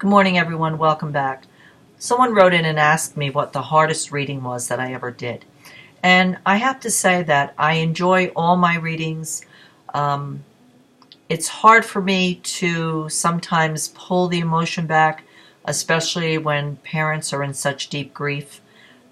Good morning, everyone. Welcome back. Someone wrote in and asked me what the hardest reading was that I ever did. And I have to say that I enjoy all my readings. Um, it's hard for me to sometimes pull the emotion back, especially when parents are in such deep grief.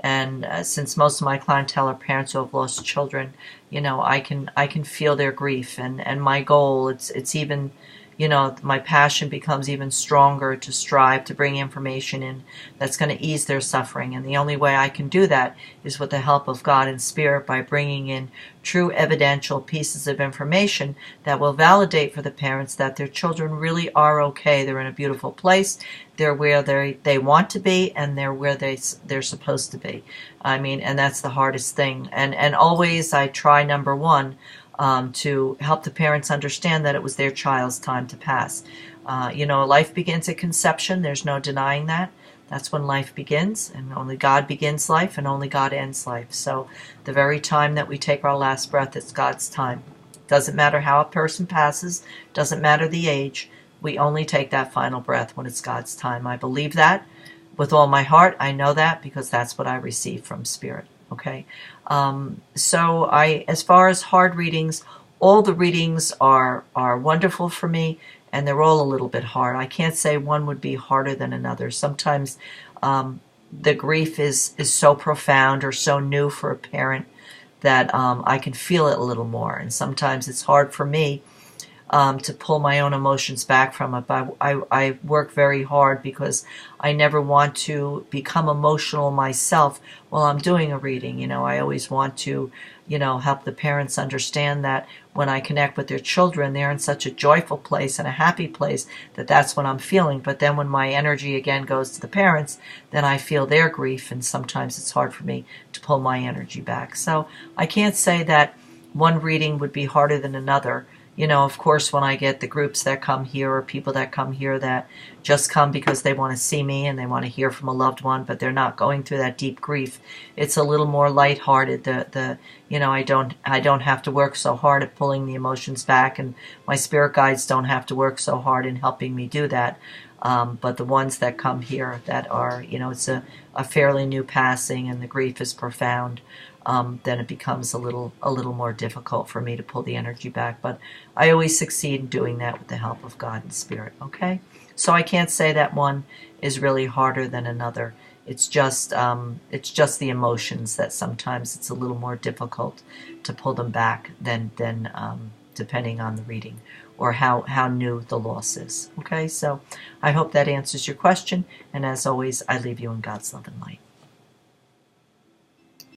And since most of my clientele are parents who have lost children, I can feel their grief, and my goal, it's even, my passion becomes even stronger to strive to bring information in that's going to ease their suffering. And the only way I can do that is with the help of God and Spirit, by bringing in true evidential pieces of information that will validate for the parents that their children really are okay. They're in a beautiful place. They're where they want to be, and they're where they're supposed to be. I mean, and that's the hardest thing. And always I try, number one, to help the parents understand that it was their child's time to pass. Life begins at conception. There's no denying that. That's when life begins, and only God begins life, and only God ends life. So the very time that we take our last breath, it's God's time. Doesn't matter how a person passes, doesn't matter the age. We only take that final breath when it's God's time. I believe that with all my heart. I know that because that's what I receive from Spirit. Okay. As far as hard readings, all the readings are wonderful for me, and they're all a little bit hard. I can't say one would be harder than another. Sometimes the grief is so profound or so new for a parent that I can feel it a little more. And sometimes it's hard for me to pull my own emotions back from it. But I work very hard because I never want to become emotional myself while I'm doing a reading. I always want to, help the parents understand that when I connect with their children, they're in such a joyful place and a happy place that that's what I'm feeling. But then when my energy again goes to the parents, then I feel their grief, and sometimes it's hard for me to pull my energy back. So I can't say that one reading would be harder than another. Of course, when I get the groups that come here, or people that come here that just come because they want to see me and they want to hear from a loved one, but they're not going through that deep grief, it's a little more lighthearted. I don't have to work so hard at pulling the emotions back, and my spirit guides don't have to work so hard in helping me do that. But the ones that come here that are, it's a fairly new passing and the grief is profound, then it becomes a little more difficult for me to pull the energy back. But I always succeed in doing that with the help of God and Spirit. Okay, so I can't say that one is really harder than another. It's just the emotions that sometimes it's a little more difficult to pull them back than depending on the reading or how new the loss is. Okay, so I hope that answers your question. And as always, I leave you in God's love and light.